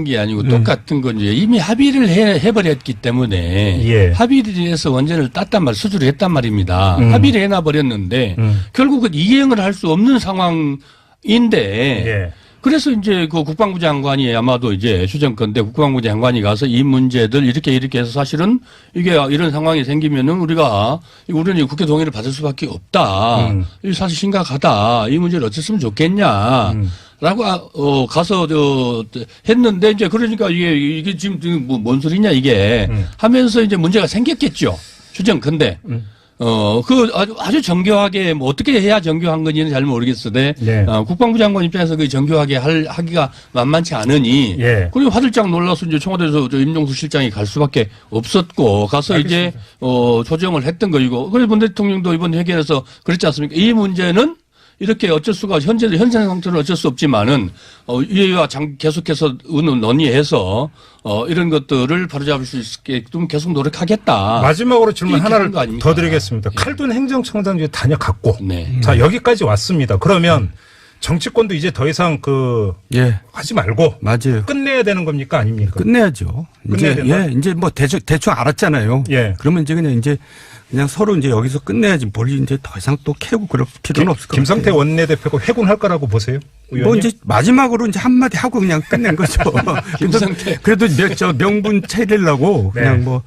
게 아니고 똑같은 건 이미 합의를 해버렸기 때문에 예. 합의를 해서 원전을 땄단 말, 수주를 했단 말입니다. 합의를 해놔버렸는데 결국은 이행을 할 수 없는 상황인데 예. 그래서 이제 그 국방부 장관이 아마도 이제 추정컨대 국방부 장관이 가서 이 문제들 이렇게 해서 사실은 이게 이런 상황이 생기면은 우리는 국회 동의를 받을 수밖에 없다. 이게 사실 심각하다. 이 문제를 어쨌으면 좋겠냐. 라고 가서 했는데 이제 그러니까 이게 지금 뭔 소리냐 이게 하면서 이제 문제가 생겼겠죠. 추정컨대. 아주 정교하게 뭐 어떻게 해야 정교한 건지는 잘 모르겠으되 네. 국방부 장관 입장에서 그 정교하게 하기가 만만치 않으니 예. 그리고 화들짝 놀라서 이제 청와대에서 임종수 실장이 갈 수밖에 없었고 가서 알겠습니다. 이제 조정을 했던 거이고 그래서 문 대통령도 이번 회견에서 그랬지 않습니까? 이 문제는 이렇게 어쩔 수가 현재 상태는 어쩔 수 없지만은 이와 계속해서 논의해서 이런 것들을 바로잡을 수 있게끔 계속 노력하겠다. 마지막으로 질문 하나를 아닙니까? 더 드리겠습니다. 예. 칼둔 행정청장이 다녀갔고 네. 자 여기까지 왔습니다. 그러면 정치권도 이제 더 이상 예. 하지 말고 맞아요. 끝내야 되는 겁니까 아닙니까? 끝내야죠. 끝내야 된다? 이제 뭐 대충 알았잖아요. 예. 그러면 그냥 서로 이제 여기서 끝내야지 뭘 이제 더 이상 또 캐고 그럴 필요는 없을 것 같아요. 김성태 원내대표가 회군할 거라고 보세요? 의원님? 뭐 이제 마지막으로 이제 한마디 하고 그냥 끝낸 거죠. 김성태. 그래도 명분 차리려고 네. 그냥 뭐.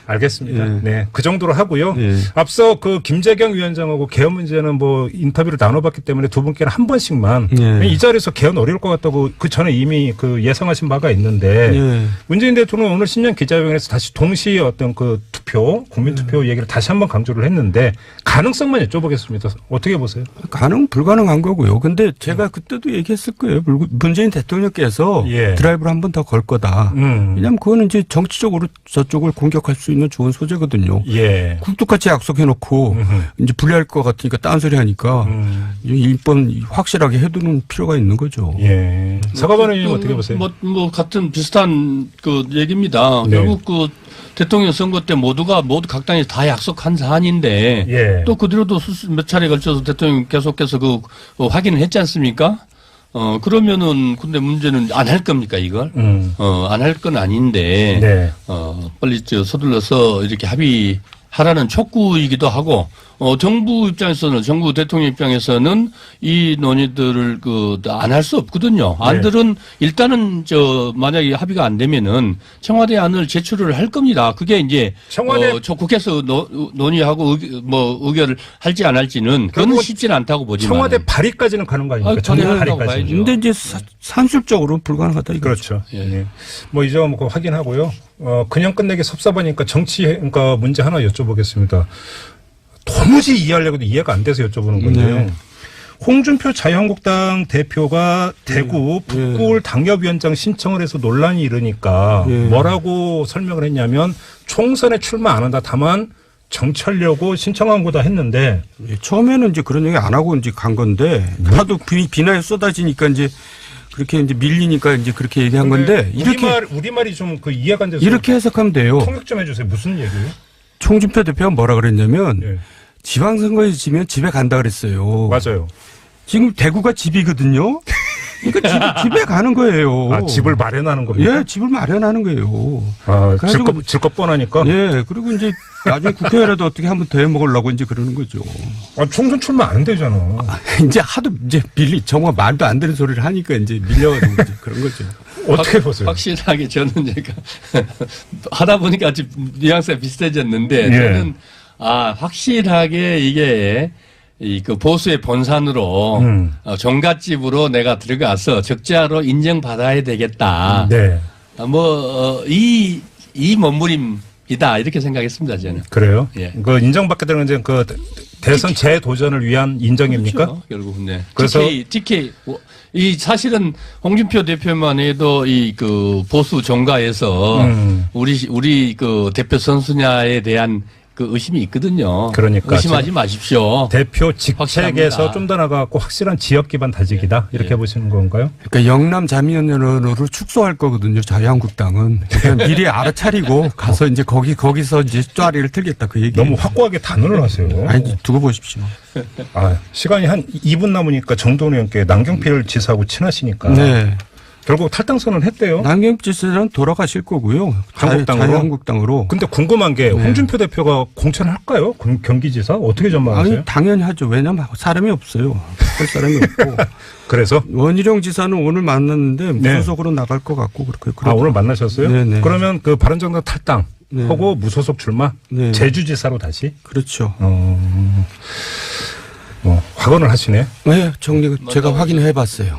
알겠습니다. 예. 네. 그 정도로 하고요. 예. 앞서 김재경 위원장하고 개헌 문제는 뭐 인터뷰를 나눠봤기 때문에 두 분께는 한 번씩만 예. 이 자리에서 개헌 어려울 것 같다고 그 전에 이미 예상하신 바가 있는데 예. 문재인 대통령 오늘 신년 기자회견에서 다시 동시에 어떤 투표, 국민투표 얘기를 다시 한번 강조를 했는데 가능성만 여쭤보겠습니다. 어떻게 보세요? 불가능한 거고요. 근데 제가 그때도 얘기했을 거예요. 문재인 대통령께서 예. 드라이브를 한 번 더 걸 거다. 왜냐하면 그거는 이제 정치적으로 저쪽을 공격할 수 있는 좋은 소재거든요. 예. 굴뚝같이 약속해놓고 이제 불리할 것 같으니까 딴소리 하니까 이번 확실하게 해두는 필요가 있는 거죠. 예. 사과반 의원님 어떻게 보세요? 뭐 같은 비슷한 얘기입니다. 네. 결국 대통령 선거 때 모두 각 당이 다 약속한 사안인데 예. 또 그 뒤로도 몇 차례 걸쳐서 대통령 계속해서 확인을 했지 않습니까? 그러면은 근데 문제는 안 할 겁니까 이걸? 안 할 건 아닌데 네. 빨리 서둘러서 이렇게 합의하라는 촉구이기도 하고 정부 입장에서는 정부 대통령 입장에서는 이 논의들을 안 할 수 없거든요. 네. 안들은 일단은 만약에 합의가 안 되면은 청와대 안을 제출을 할 겁니다. 그게 이제 청와대 국회에서 논의하고 의결을 할지 안 할지는 그건 쉽지는 않다고 보지만 청와대 발의까지는 가는 거 아닙니까? 청와대 발의까지. 봐야죠. 근데 이제 산술적으로 불가능하다 이거죠. 그렇죠. 예. 뭐 이 점 확인하고요. 그냥 끝내기 섭섭하니까 그러니까 문제 하나 여쭤보겠습니다. 도무지 이해하려고도 이해가 안 돼서 여쭤보는 건데요. 네. 홍준표 자유한국당 대표가 대구 북구울 당협위원장 신청을 해서 논란이 일으니까 뭐라고 설명을 했냐면 총선에 출마 안 한다. 다만 정치하려고 신청한 거다 했는데 처음에는 이제 그런 얘기 안 하고 이제 간 건데 하도 비난이 쏟아지니까 이제 그렇게 이제 밀리니까 이제 그렇게 얘기한 건데 우리말이 좀 이해가 안 돼서 이렇게 해석하면 돼요. 통역 좀 해주세요. 무슨 얘기예요? 홍준표 대표가 뭐라 그랬냐면 예. 지방선거에서 지면 집에 간다 그랬어요. 맞아요. 지금 대구가 집이거든요. 그러니까 집에 가는 거예요. 아, 집을 마련하는 겁니까? 예, 집을 마련하는 거예요. 아, 질 것 뻔하니까? 예, 그리고 이제 나중에 국회의원이라도 어떻게 한번 더 해먹으려고 이제 그러는 거죠. 아, 총선 출마 안 되잖아. 이제 하도 이제 정말 말도 안 되는 소리를 하니까 이제 밀려가지고 이제 그런 거죠. 어떻게 보세요? 확실하게 저는 제가 하다 보니까 아주 뉘앙스가 비슷해졌는데 예. 저는 확실하게 이게 보수의 본산으로 종갓집으로 내가 들어가서 적자로 인정받아야 되겠다. 네. 이 몸부림이다 이렇게 생각했습니다 저는. 그래요? 예. 인정받게 되는 이제 대선 재도전을 위한 인정입니까? 그렇죠. 결국 네. 그래서 TK 이 사실은 홍준표 대표만 해도 보수 종가에서 우리 대표 선수냐에 대한 의심이 있거든요. 그러니까 의심하지 마십시오. 대표 직책에서 확실합니다. 좀 더 나가고 확실한 지역 기반 다지기다 이렇게 보시는 건가요? 그러니까 영남 자민련으로 축소할 거거든요. 자유한국당은 그러니까 미리 알아차리고 가서 이제 거기서 이제 쪼아리를 틀겠다 그 얘기. 너무 확고하게 단언을 하세요. 아니 두고 보십시오. 시간이 한 2분 남으니까 정동훈 의원께 남경필 지사하고 친하시니까. 네. 결국 탈당 선언했대요. 남경필 지사는 돌아가실 거고요. 자유한국당으로. 근데 궁금한 게 네. 홍준표 대표가 공천할까요? 경기지사 어떻게 전망하세요? 아니 당연히 하죠. 왜냐하면 사람이 없어요. 할 사람이 없고. 그래서 원희룡 지사는 오늘 만났는데 네. 무소속으로 나갈 것 같고 그렇게. 오늘 만나셨어요? 네네. 그러면 그 바른정당 탈당 네. 하고 무소속 출마 네. 제주지사로 다시 그렇죠. 확언을 하시네. 네, 제가 확인해 봤어요.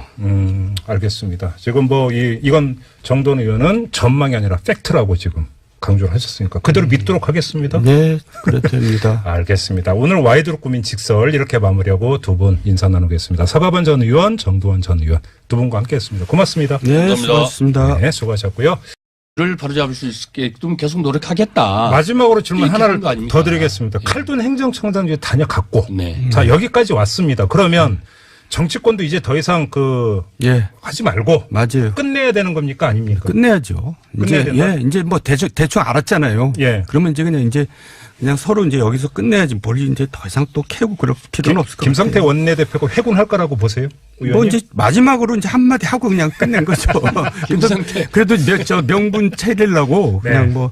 알겠습니다. 지금 뭐 이건 정돈 의원은 전망이 아니라 팩트라고 지금 강조를 하셨으니까 그대로 믿도록 하겠습니다. 네, 그래도 됩니다. 알겠습니다. 오늘 와이드로 꾸민 직설 이렇게 마무리하고 두 분 인사 나누겠습니다. 서가번 전 의원, 정두원 전 의원 두 분과 함께했습니다. 고맙습니다. 네, 감사합니다. 수고하셨습니다. 네, 수고하셨고요. 를 바로잡을 수 있게끔 계속 노력하겠다. 마지막으로 질문 이렇게 하나를 하는 거 아닙니까? 더 드리겠습니다. 칼둔 행정청장이 다녀갔고 네. 자 여기까지 왔습니다. 그러면 정치권도 이제 더 이상 예, 하지 말고 맞아요. 끝내야 되는 겁니까 아닙니까? 끝내야죠. 끝내야 이제 된다? 이제 뭐 대충 알았잖아요. 예. 그러면 이제 그냥 서로 이제 여기서 끝내야지 뭘 이제 더 이상 또 캐고 그럴 필요는 없을 것 김성태 같아요. 원내대표가 회군할 거라고 보세요? 의원님? 뭐 이제 마지막으로 이제 한마디 하고 그냥 끝낸 거죠. 김성태. 그래도 저 명분 차리려고 네. 그냥 뭐.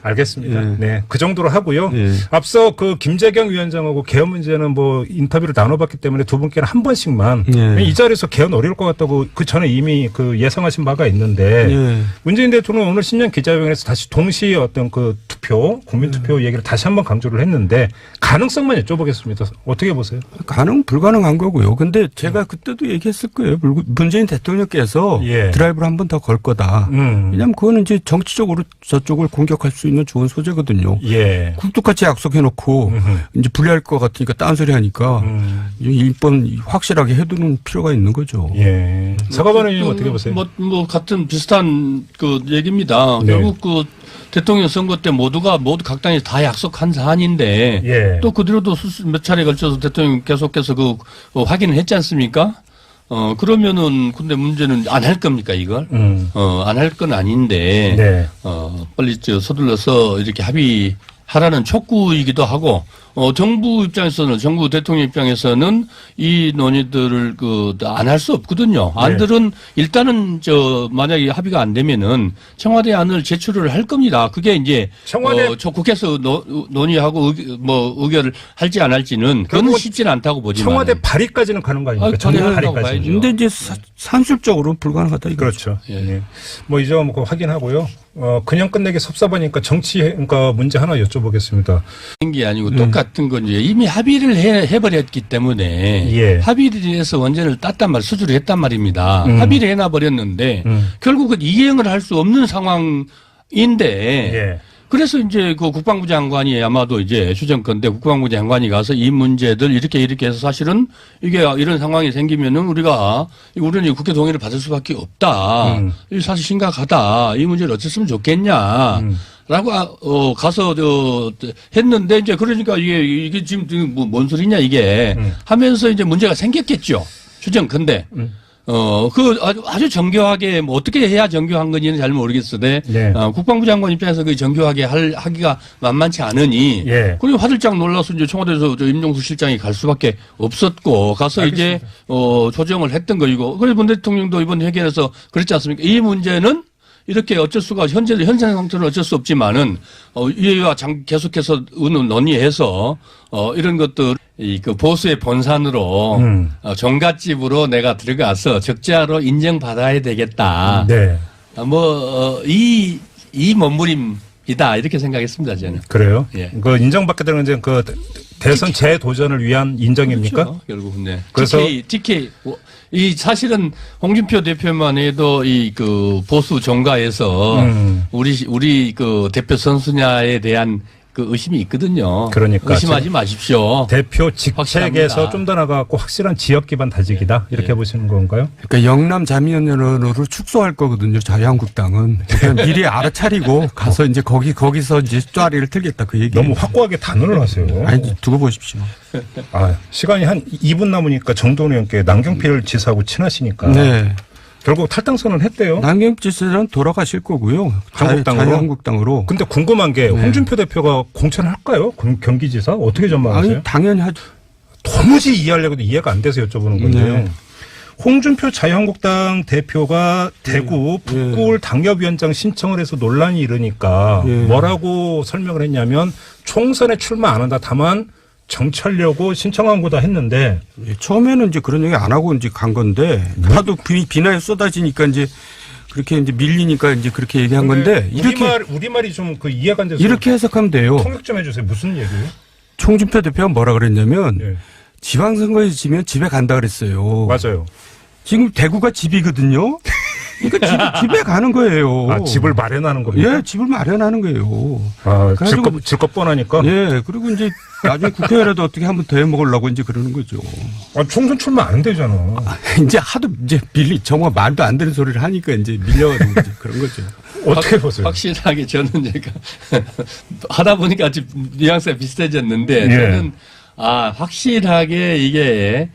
알겠습니다. 예. 네, 그 정도로 하고요. 예. 앞서 그 김재경 위원장하고 개헌 문제는 뭐 인터뷰를 나눠봤기 때문에 두 분께는 한 번씩만 예. 이 자리에서 개헌 어려울 것 같다고 그 전에 이미 그 예상하신 바가 있는데 예. 문재인 대통령은 오늘 신년 기자회견에서 다시 동시에 어떤 그 투표, 국민투표 얘기를 다시 한번 강조를 했는데 가능성만 여쭤보겠습니다. 어떻게 보세요? 불가능한 거고요. 근데 제가 그때도 얘기했을 거예요. 문재인 대통령께서 예. 드라이브를 한 번 더 걸 거다. 왜냐하면 그거는 이제 정치적으로 저쪽을 공격할 수 있는 좋은 소재거든요. 예. 굴뚝같이 약속해놓고 이제 불리할 것 같으니까 딴소리 하니까 일번 확실하게 해두는 필요가 있는 거죠. 예. 서가번 의원님 어떻게 보세요? 뭐 같은 비슷한 그 얘기입니다. 네. 결국 그 대통령 선거 때 모두 각 당이 다 약속한 사안인데 예. 또 그 뒤로도 몇 차례 걸쳐서 대통령 계속해서 확인을 했지 않습니까? 그러면은 근데 문제는 안 할 겁니까 이걸? 안 할 건 아닌데 네. 빨리 서둘러서 이렇게 합의하라는 촉구이기도 하고 정부 입장에서는 정부 대통령 입장에서는 이 논의들을 안 할 수 없거든요. 안들은 일단은 만약에 합의가 안 되면은 청와대 안을 제출을 할 겁니다. 그게 이제 청와대 국회에서 논의하고 의결을 할지 안 할지는 그건 쉽지는 않다고 보지만 청와대 발의까지는 가는 거 아닙니까? 가능하다고 발의까지. 봐야죠. 근데 이제 산술적으로 불가능하다 이거죠. 그렇죠. 예. 예. 뭐 이제 뭐 확인하고요. 그냥 끝내기 섭섭하니까 그러니까 문제 하나 여쭤보겠습니다. 게 아니고 똑같은 건 이제 이미 합의를 해버렸기 때문에 예. 합의를 해서 원전을 땄단 말, 수주를 했단 말입니다. 합의를 해놔버렸는데 결국은 이행을 할 수 없는 상황인데 예. 그래서 이제 그 국방부 장관이 아마도 이제 추정컨대 국방부 장관이 가서 이 문제들 이렇게 해서 사실은 이게 이런 상황이 생기면은 우리는 국회 동의를 받을 수밖에 없다. 이게 사실 심각하다. 이 문제를 어쨌으면 좋겠냐. 라고 가서 했는데 이제 그러니까 이게 지금 뭔 소리냐 이게 하면서 이제 문제가 생겼겠죠. 추정컨대. 아주 정교하게 뭐 어떻게 해야 정교한 건지는 잘 모르겠으되 네. 국방부 장관 입장에서 그 정교하게 하기가 만만치 않으니 예. 그리고 화들짝 놀라서 이제 청와대에서 임종수 실장이 갈 수밖에 없었고 가서 알겠습니다. 이제 조정을 했던 거이고 그래서 문 대통령도 이번 회견에서 그랬지 않습니까? 이 문제는 이렇게 어쩔 수가 현재 상태는 어쩔 수 없지만은 이와 계속해서 논의해서 이런 것들 그 보수의 본산으로 종갓집으로 내가 들어가서 적자로 인정받아야 되겠다. 네. 이 몸부림이다 이렇게 생각했습니다 저는. 그래요? 예. 그 인정받게 되는 이제 그 대선 재도전을 위한 인정입니까? 그렇죠, 결국 네. 그래서 TK 이 사실은 홍준표 대표만 해도 이 보수 정가에서 우리 그 대표 선수냐에 대한 그 의심이 있거든요. 그러니까 의심하지 마십시오. 대표 직책에서 확실합니다. 좀 더 나가고 확실한 지역 기반 다지기다 이렇게 보시는 건가요? 그러니까 영남 자민연연으로 축소할 거거든요. 자유한국당은 그러니까 미리 알아차리고 가서 이제 거기서 이제 쪼아리를 틀겠다 그 얘기. 너무 확고하게 단언을 하세요. 아니 두고 보십시오. 시간이 한 2분 남으니까 정돈 의원께 남경필 지사하고 친하시니까 네. 결국 탈당 선언했대요. 남경필 지사는 돌아가실 거고요. 자유한국당으로. 근데 궁금한 게 홍준표 대표가 공천할까요? 경기지사 어떻게 전망하세요? 아니 당연히 하죠. 도무지 이해하려고도 이해가 안 돼서 여쭤보는 건데요. 네. 홍준표 자유한국당 대표가 대구 북구을 당협위원장 신청을 해서 논란이 일으니까 뭐라고 설명을 했냐면 총선에 출마 안 한다. 다만 정치하려고 신청한 거다 했는데 처음에는 이제 그런 얘기 안 하고 이제 간 건데 하도 비난이 쏟아지니까 이제 그렇게 이제 밀리니까 이제 그렇게 얘기한 건데 이렇게 우리말이 좀 그 이해가 안 돼서 이렇게 해석하면 돼요. 통역 좀 해주세요. 무슨 얘기예요? 홍준표 대표가 뭐라 그랬냐면 예. 지방선거에 지면 집에 간다 그랬어요. 맞아요. 지금 대구가 집이거든요. 그러니까 집에 가는 거예요. 아, 집을 마련하는 겁니까? 예, 집을 마련하는 거예요. 아, 그래가지고 질것 뻔하니까. 예, 그리고 이제 나중에 국회의원이라도 어떻게 한번 더 해먹으려고 이제 그러는 거죠. 아, 총선 출마 안 되잖아. 이제 하도 이제 정말 말도 안 되는 소리를 하니까 이제 밀려가지고 이제 그런 거죠. 어떻게 보세요? 확실하게 저는 제가 하다 보니까 아주 뉘앙스가 비슷해졌는데 예. 저는 확실하게 이게